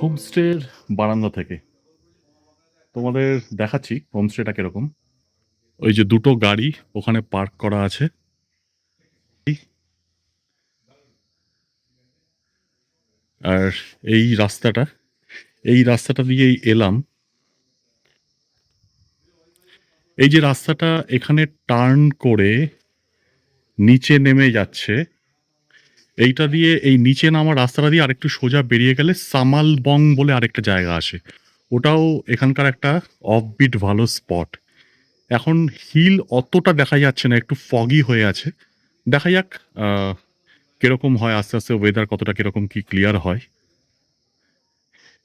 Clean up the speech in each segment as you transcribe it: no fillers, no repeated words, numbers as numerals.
হোমস্টের বারান্দা থেকে তোমাদের দেখাচ্ছি হোমস্টেটা কিরকম। ওই যে দুটো গাড়ি ওখানে পার্ক করা আছে। আর এই রাস্তাটা দিয়েই এলাম। এই যে রাস্তাটা এখানে টার্ন করে নিচে নেমে যাচ্ছে, এইটা দিয়ে এই নিচে নামা রাস্তাটা দিয়ে আরেকটু সোজা বেরিয়ে গেলে সামালবং বলে আরেকটা জায়গা আছে। ওটাও এখানকার একটা অফবিট ভালো স্পট। এখন হিল অতটা দেখা যাচ্ছে না, একটু ফগি হয়ে আছে। দেখা যাক কিরকম হয়, আস্তে আস্তে ওয়েদার কতটা কিরকম কি ক্লিয়ার হয়।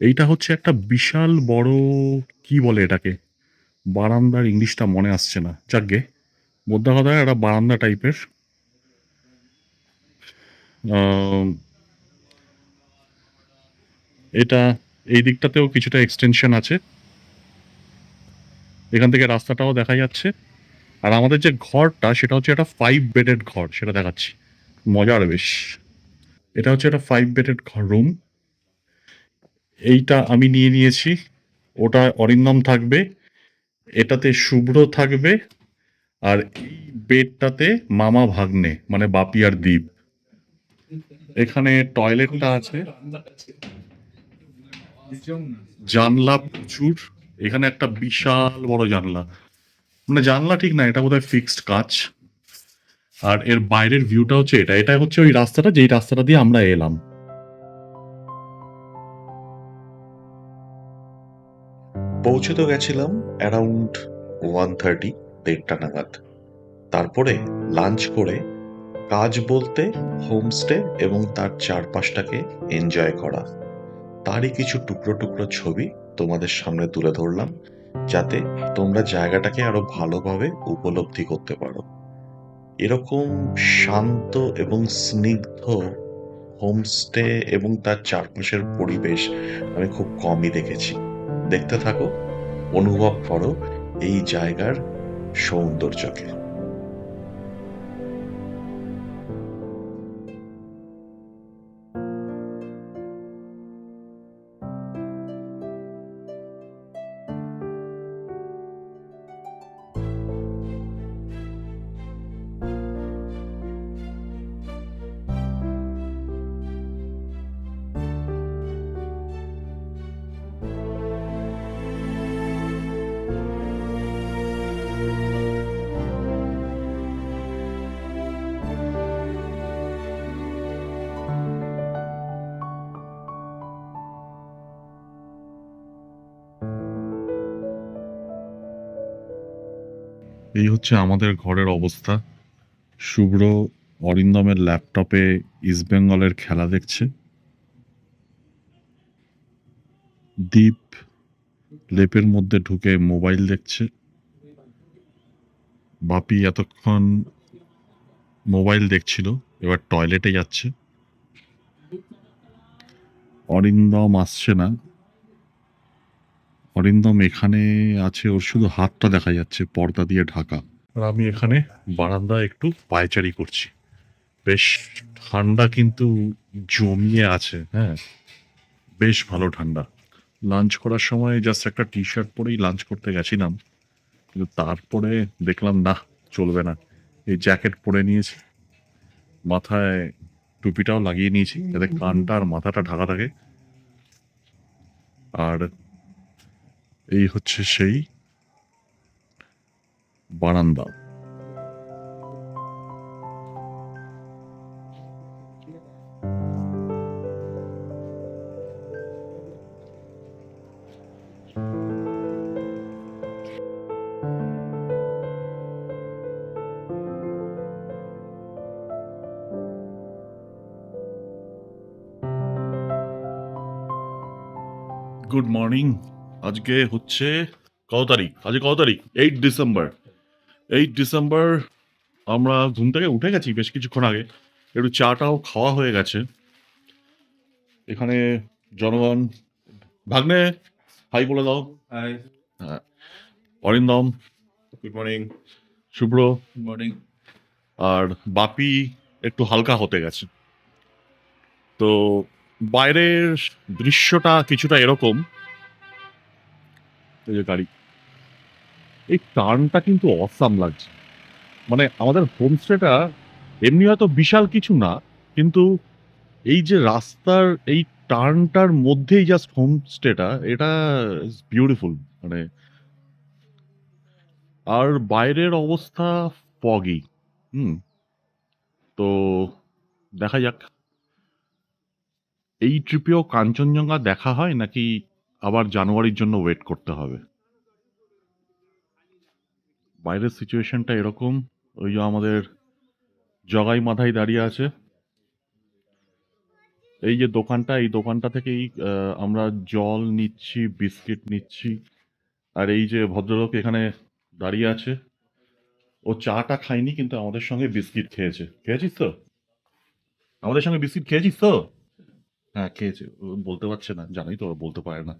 এইটা হচ্ছে একটা বিশাল বড়, কি বলে এটাকে, বারান্দার ইংলিশটা মনে আসছে না, যাকগে মোদ্দা কথা একটা বারান্দা টাইপের। এটা এই দিকটাতেও কিছুটা এক্সটেনশন আছে, এখান থেকে রাস্তাটাও দেখা যাচ্ছে। আর আমাদের যে ঘরটা সেটা হচ্ছে একটা 5 বেডেড ঘর, সেটা দেখাচ্ছি, মজার বেশ। এটা হচ্ছে একটা 5 বেডেড ঘর রুম। এইটা আমি নিয়ে নিয়েছি, ওটা অরিন্দম থাকবে, এটাতে শুভ্র থাকবে, আর এই বেডটাতে মামা ভাগ্নে মানে বাপি আর দীপ। এখানে টয়লেটটা আছে, জানলা প্রচুর, এখানে একটা বিশাল বড় জানলা, মানে জানলা ঠিক না, এটা বোধহয় ফিক্সড কাচ। আর এর বাইরের ভিউটা হচ্ছে এটা, এটা হচ্ছে ওই রাস্তাটা যেই রাস্তাটা দিয়ে আমরা এলাম। পৌঁছে তো গেছিলাম অ্যারাউন্ড 1:30, 1:30 নাগাদ। তারপরে লাঞ্চ করে কাজ বলতে হোমস্টে এবং তার চারপাশটাকে এনজয় করা, তারই কিছু টুকরো টুকরো ছবি তোমাদের সামনে তুলে ধরলাম, যাতে তোমরা জায়গাটাকে আরো ভালোভাবে উপলব্ধি করতে পারো। এরকম শান্ত এবং স্নিগ্ধ হোমস্টে এবং তার চারপাশের পরিবেশ আমি খুব কমই দেখেছি। দেখতে থাকো, অনুভব করো এই জায়গার সৌন্দর্যকে। এই হচ্ছে আমাদের ঘরের অবস্থা। শুভ্র অরিন্দমের ল্যাপটপে ইস্টবেঙ্গলের খেলা দেখছে, দীপ লেপের মধ্যে ঢুকে মোবাইল দেখছে, বাপি এতক্ষণ মোবাইল দেখছিল, এবার টয়লেটে যাচ্ছে। অরিন্দম আসছে না, অরিন্দম এখানে আছে, ওর শুধু হাতটা দেখা যাচ্ছে পর্দা দিয়ে ঢাকা। আর আমি এখানে বারান্দায় একটু পায়চারি করছি। বেশ ঠান্ডা কিন্তু জমিয়ে আছে, হ্যাঁ, বেশ ভালো ঠান্ডা। লাঞ্চ করার সময় জাস্ট একটা টি শার্ট পরেই লাঞ্চ করতে গেছিলাম, কিন্তু তারপরে দেখলাম না, চলবে না, এই জ্যাকেট পরে নিয়েছি, মাথায় টুপিটাও লাগিয়ে নিয়েছি যাতে কানটা আর মাথাটা ঢাকা থাকে। আর এই হচ্ছে সেই বারান্দা। Good morning. আজকে হচ্ছে কত তারিখ? আজকে কত তারিখ? 8 ডিসেম্বর। 8 ডিসেম্বর। আমরা ঘুম থেকে উঠে গেছি বেশ কিছুক্ষণ আগে, একটু চাটাও খাওয়া হয়ে গেছে। এখানে জনগণ, ভাগ্নে হাই বলে দাও। হাই। হ্যাঁ, অরিন্দম, গুড মর্নিং। শুভ্র, গুড মর্নিং। আর বাপি একটু হালকা হতে গেছে। তো বাইরের দৃশ্যটা কিছুটা এরকম। এই যে গাড়ি, এই টার্নটা কিন্তু অসাম লাগছে। মানে আমাদের হোমস্টেটা এমনি হয়তো বিশাল কিছু না, কিন্তু এই যে রাস্তার এই টার্নটার মধ্যেই জাস্ট হোমস্টেটা, এটা বিউটিফুল। মানে আর বাইরের অবস্থা ফগি। হুম। তো দেখা যাক এই ট্রিপেও কাঞ্চনজঙ্ঘা দেখা হয় নাকি আবার জানুয়ারির জন্য ওয়েট করতে হবে। বাইরের সিচুয়েশনটা এরকম। ওই যে আমাদের জগাই মাথায় দাঁড়িয়ে আছে, এই যে দোকানটা, এই দোকানটা থেকেই আমরা জল নিচ্ছি, বিস্কিট নিচ্ছি। আর এই যে ভদ্রলোক এখানে দাঁড়িয়ে আছে, ও চাটা খায়নি কিন্তু আমাদের সঙ্গে বিস্কিট খেয়েছে। খেয়েছিস তো? আমাদের সঙ্গে বিস্কিট খেয়েছিস তো? হ্যাঁ, খেয়েছে। ও বলতে পারছে না, জানোই তো, ও বলতে পারে না।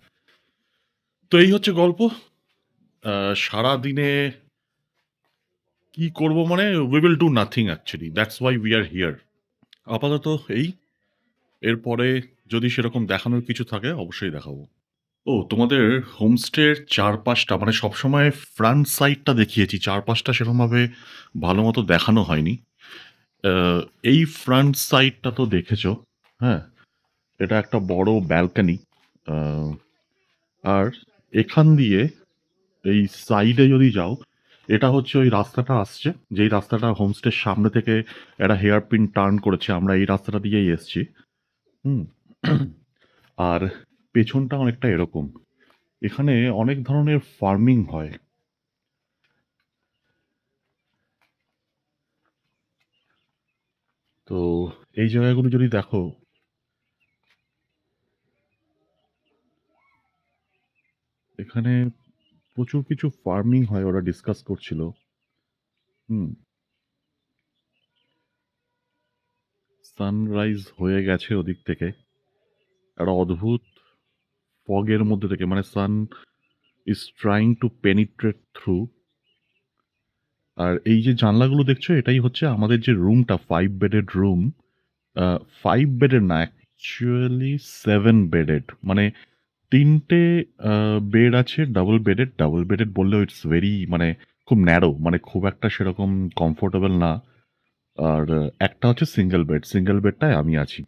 তো এই হচ্ছে গল্প। সারাদিনে কি করব মানে, we will do nothing actually, that's why we are here. আপাতত এই, এরপরে যদি সেরকম দেখানোর কিছু থাকে অবশ্যই দেখাবো। ও, তোমাদের হোমস্টের চারপাশটা মানে সবসময় ফ্রন্ট সাইডটা দেখিয়েছি, চারপাশটা সেরকমভাবে ভালো মতো দেখানো হয়নি। আহ, এই ফ্রন্ট সাইডটা তো দেখেছো। হ্যাঁ, এটা একটা বড় ব্যালকনি। আর এখান দিয়ে এই সাইডে যদি যাও, এটা হচ্ছে ওই রাস্তাটা আসছে, যেই রাস্তাটা হোমস্টের সামনে থেকে একটা হেয়ার পিন টার্ন করেছে, আমরা এই রাস্তাটা দিয়েই এসছি। হুম। আর পেছনটা অনেকটা এরকম। এখানে অনেক ধরনের ফার্মিং হয়। তো এই জায়গাগুলো যদি দেখো, এখানে প্রচুর কিছু ফার্মিং হয়, ওরা ডিসকাস করছিল। হুম। সানরাইজ হয়ে গেছে ওদিক থেকে, একটা অদ্ভুত ফগের মধ্যে থেকে, মানে sun is trying to penetrate through. আর এই যে জানলাগুলো দেখছো, এটাই হচ্ছে আমাদের যে রুমটা, 5 বেডেড রুম। 5 বেডেড না, অ্যাকচুয়ালি 7 বেডেড। মানে তিনটে বেড আছে ডাবল বেডেড। ডাবল বেডেড বললেও ইটস ভেরি, মানে খুব ন্যারো, মানে খুব একটা সেরকম কমফোর্টেবল না। আর একটা হচ্ছে সিঙ্গেল বেড, সিঙ্গেল বেডটায় আমি আছি।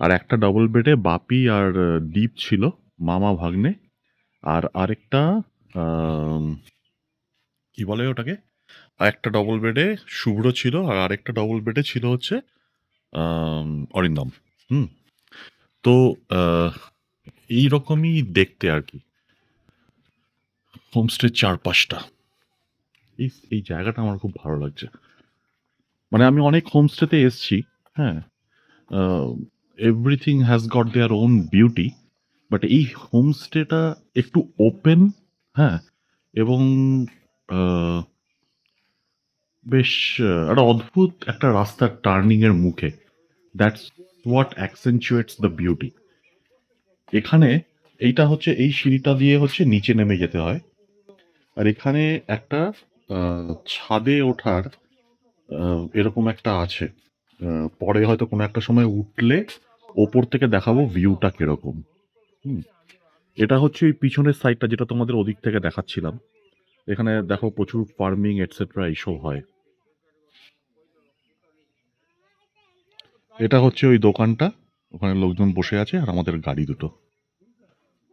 আর একটা ডবল বেডে বাপি আর দীপ ছিল, মামা ভাগ্নে। আর আরেকটা কি বলে ওটাকে, আরেকটা ডবল বেডে শুভ্র ছিল, আর আরেকটা ডবল বেডে ছিল হচ্ছে অরিন্দম। হুম। তো আহ, এই রকমই দেখতে আর কি হোমস্টের চারপাশটা। এই এই জায়গাটা আমার খুব ভালো লাগছে। মানে আমি অনেক হোমস্টেতে এসছি। হ্যাঁ, everything has got their own beauty, but এই হোমস্টেটা একটু ওপেন। হ্যাঁ, এবং আহ, বেশ একটা অদ্ভুত একটা রাস্তার টার্নিং এর মুখে। That's what accentuates the beauty. এখানে এইটা হচ্ছে, এই সিঁড়িটা দিয়ে হচ্ছে নিচে নেমে যেতে হয়। আর এখানে একটা ছাদে ওঠার এরকম একটা আছে। পরে হয়তো কোনো একটা সময় উঠলে ওপর থেকে দেখাবো ভিউটা কিরকম। হুম। এটা হচ্ছে ওই পিছনের সাইডটা, যেটা তোমাদের ওদিক থেকে দেখাচ্ছিলাম। এখানে দেখো প্রচুর ফার্মিং এটসেট্রা এইসব হয়। এটা হচ্ছে ওই দোকানটা, ওখানে লোকজন বসে আছে, আর আমাদের গাড়ি দুটো।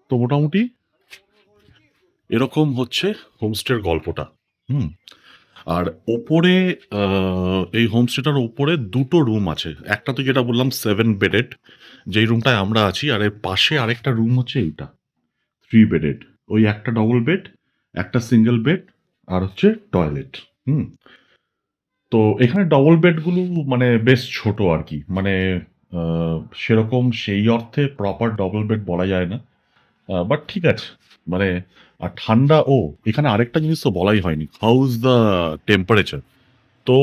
তো মোটামুটি এরকম হচ্ছে হোমস্টের গল্পটা। হুম। আর ওপরে এই হোমস্টেটার ওপরে দুটো রুম আছে। একটা তো যেটা বললাম 7 বেডেড, যেই রুমটায় আমরা আছি। আর এর পাশে আরেকটা রুম হচ্ছে এইটা, 3 বেডেড। ওই একটা ডবল বেড, একটা সিঙ্গেল বেড, আর হচ্ছে টয়লেট। হুম। তো এখানে ডবল বেডগুলো মানে বেশ ছোট আর কি, মানে সেরকম সেই অর্থে প্রপার ডবল বেড বলা যায় না, বাট ঠিক আছে। মানে আর ঠান্ডা, ও এখানে আরেকটা জিনিস তো বলাই হয়নি, হাউ ইজ দ্য টেম্পারেচার। তো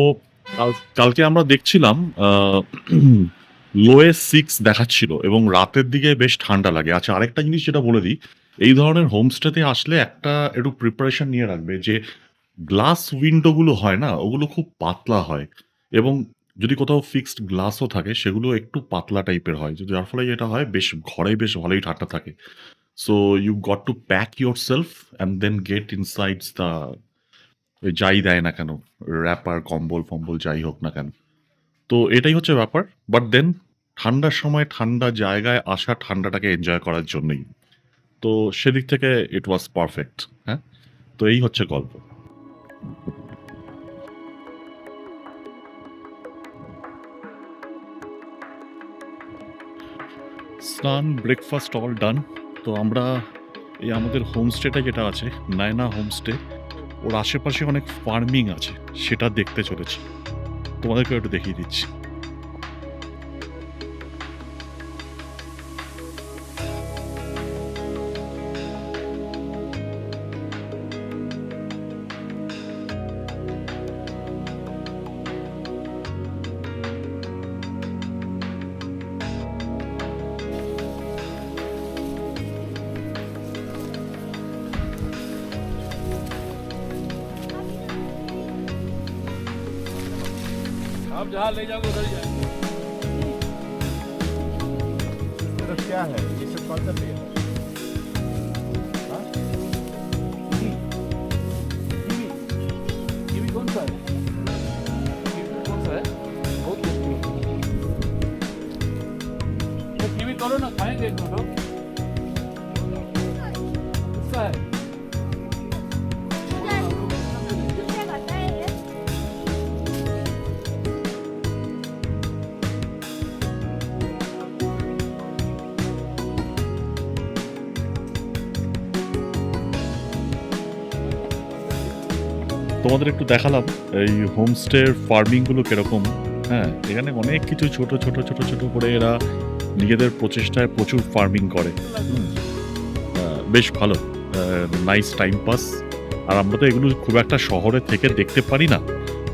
কালকে আমরা দেখছিলাম লোয়েস্ট 6 দেখাচ্ছিল, এবং রাতের দিকে বেশ ঠান্ডা লাগে। আচ্ছা, আরেকটা জিনিস যেটা বলে দিই, এই ধরনের হোমস্টেতে আসলে একটা একটু প্রিপারেশন নিয়ে রাখবে, যে গ্লাস উইন্ডোগুলো হয় না, ওগুলো খুব পাতলা হয়, এবং যদি কোথাও ফিক্সড গ্লাসও থাকে সেগুলো একটু পাতলা টাইপের হয়, যার ফলে যেটা হয় বেশ ঘরে বেশ ভালোই ঠান্ডা থাকে। So you got to pack yourself and then get insides the যাই দেয় না কেন, র্যাপার কম্বল ফম্বল যাই হোক না কেন। তো এটাই হচ্ছে ব্যাপার। বাট দেন ঠান্ডার সময় ঠান্ডা জায়গায় আসা ঠান্ডাটাকে এনজয় করার জন্যই। তো সেদিক থেকে ইট ওয়াজ পারফেক্ট। হ্যাঁ, তো এই হচ্ছে গল্প। স্নান, ব্রেকফাস্ট অল ডান। তো আমরা এই আমাদের হোমস্টেটা যেটা আছে, নায়না হোমস্টে, ওর আশেপাশে অনেক ফার্মিং আছে, সেটা দেখতে চলেছি। তোমাদেরকে একটু দেখিয়ে দিচ্ছি। आप जहाँ ले जाओगे उधर ही जाएंगे। तरफ क्या है? ये सब कौन सा पेड़ है? हाँ? कीवी। कीवी कौन सा है? कीवी कौन सा है? बहुत टेस्टी होता है। ये कीवी तोड़ो ना, खाएंगे एक दो। किसका है? তোমাদের একটু দেখালাম এই হোমস্টের ফার্মিংগুলো কিরকম। হ্যাঁ, এখানে অনেক কিছু ছোট ছোট ছোট ছোট করে এরা নিজেদের প্রচেষ্টায় প্রচুর ফার্মিং করে। বেশ ভালো, নাইস টাইম পাস। আর আমরা তো এগুলো খুব একটা শহরে থেকে দেখতে পারি না,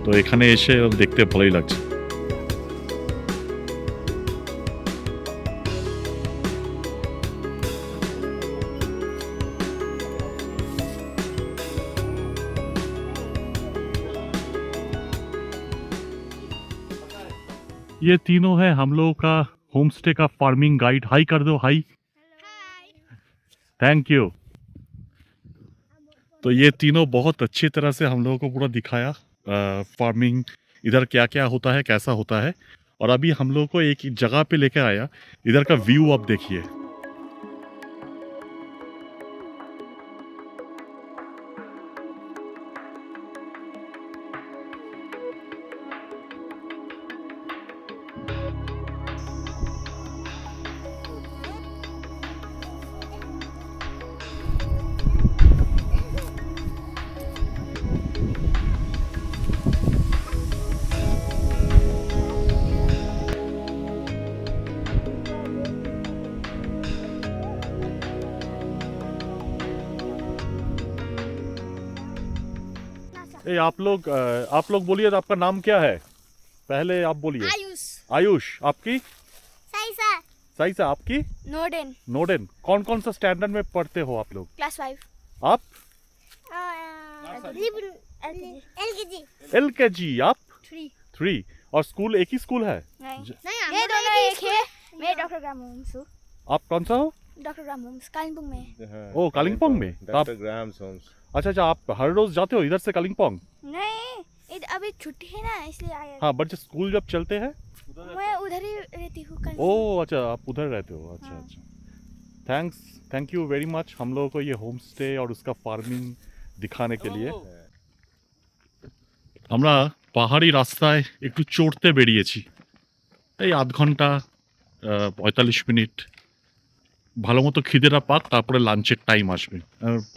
তো এখানে এসে দেখতে ভালোই লাগছে। ये तीनों है हम लोगों का होमस्टे का फार्मिंग गाइड। हाई कर दो, हाई। Thank you. तो ये तीनों बहुत अच्छी तरह से हम लोगों को पूरा दिखाया फार्मिंग इधर क्या क्या होता है, कैसा होता है। और अभी हम लोगों को एक जगह पे लेकर आया, इधर का व्यू आप देखिए। ए, आप लोग बोलिए, आपका नाम क्या है? पहले आप बोलिए। आयुष। आयुष। आपकी? साइसा। साइसा। आपकी? नोडेन। नोडेन। कौन कौन सा स्टैंडर्ड में पढ़ते हो आप लोग? क्लास 5। आप? एलकेजी। एलकेजी। आप? 3। और स्कूल एक ही स्कूल है? नहीं, ये दोनों एक है। मैं डॉक्टर ग्राम होम्स हूँ। आप कौन सा हो? डॉक्टर ग्राम होम्स कालिम्पोंग में। ओ, कालिम्पोंग में। तो आप डॉक्टर ग्राम्स होम्स। अच्छा, आप हर रोज जाते हो इधर से कालिम्पोंग? नहीं, अभी छुट्टी है ना, इसलिए आया। हाँ, बट स्कूल जब चलते हैं मैं उधर ही रहती हूँ। ओ अच्छा, आप उधर रहते हो। अच्छा हाँ। अच्छा, थैंक यू वेरी मच हम लोगों को ये होम स्टे और उसका फार्मिंग दिखाने के लिए। আমরা পাহাড়ি রাস্তায় একটু চড়তে বেরিয়েছি, এই আধ ঘন্টা 45 মিনিট। ভালো মতো খিদেটা পাক, তারপরে লাঞ্চের টাইম আসবে।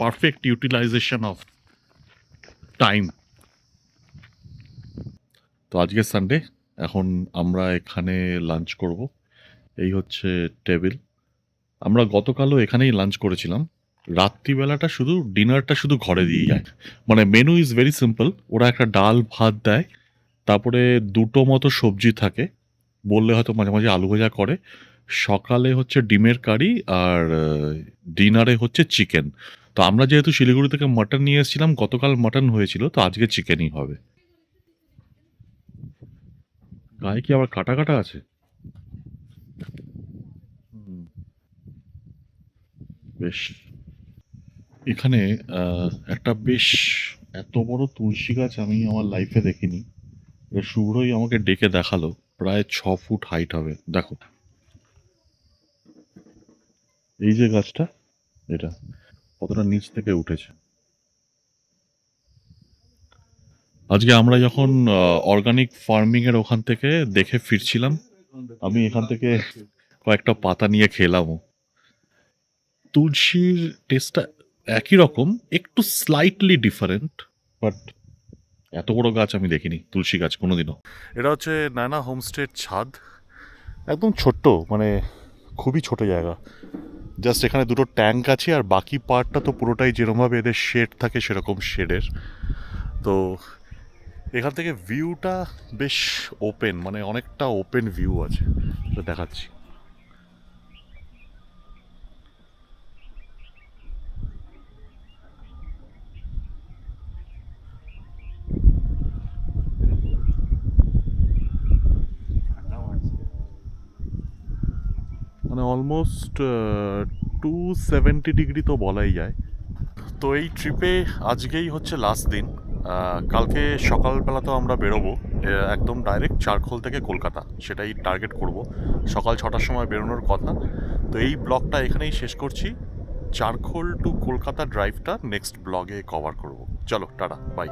Perfect utilization of time. তো আজকে সানডে, এখন আমরা এখানে লাঞ্চ করব। এই হচ্ছে টেবিল। আমরা গতকালও এখানেই লাঞ্চ করেছিলাম। রাত্রিবেলাটা শুধু ডিনারটা শুধু ঘরে দিয়ে যায়, মানে মেনু ইজ ভেরি সিম্পল। ওরা একটা ডাল ভাত দেয়, তারপরে দুটো মতো সবজি থাকে, বললে হয়তো মাঝে মাঝে আলু ভাজা করে। সকালে হচ্ছে ডিমের কারি, আর ডিনারে হচ্ছে চিকেন। তো আমরা যেহেতু শিলিগুড়ি থেকে মাটন নিয়ে এসেছিলাম, গতকাল মাটন হয়েছিল, তো আজকে চিকেনই হবে। গায়ে কি আবার কাটা কাটা আছে? বেশ, এখানে একটা বেশ এত বড় তুলসী গাছ আমি আমার লাইফে দেখিনি। এবার শুভ্রই আমাকে ডেকে দেখালো, প্রায় 6 ফুট হাইট হবে। দেখো এই যে গাছটা, এটা কতটা নিচ থেকে উঠেছে। আজকে আমরা যখন অর্গানিক ফার্মিং এর ওখান থেকে দেখে ফিরছিলাম, আমি এখান থেকে কয়েকটা পাতা নিয়ে খেলামও। তুলসীর টেস্টটা একই রকম, একটু স্লাইটলি ডিফারেন্ট, বাট এত বড় গাছ আমি দেখিনি, তুলসী গাছ কোনোদিনও। এটা হচ্ছে নানা হোমস্টের ছাদ, একদম ছোট্ট, মানে খুবই ছোট জায়গা। জাস্ট এখানে দুটো ট্যাঙ্ক আছে, আর বাকি পার্টটা তো পুরোটাই যেরকমভাবে এদের শেড থাকে সেরকম শেডের। তো এখান থেকে ভিউটা বেশ ওপেন, মানে অনেকটা ওপেন ভিউ আছে, তো দেখাচ্ছি। মানে অলমোস্ট 270 ডিগ্রি তো বলাই যায়। তো এই ট্রিপে আজকেই হচ্ছে লাস্ট দিন। কালকে সকালবেলা তো আমরা বেরোবো একদম ডাইরেক্ট চারখোল থেকে কলকাতা, সেটাই টার্গেট করব। সকাল 6টার সময় বেরোনোর কথা। তো এই ব্লগটা এখানেই শেষ করছি। চারখোল টু কলকাতা ড্রাইভটা নেক্সট ব্লগে কভার করব। চলো, টাটা, বাই।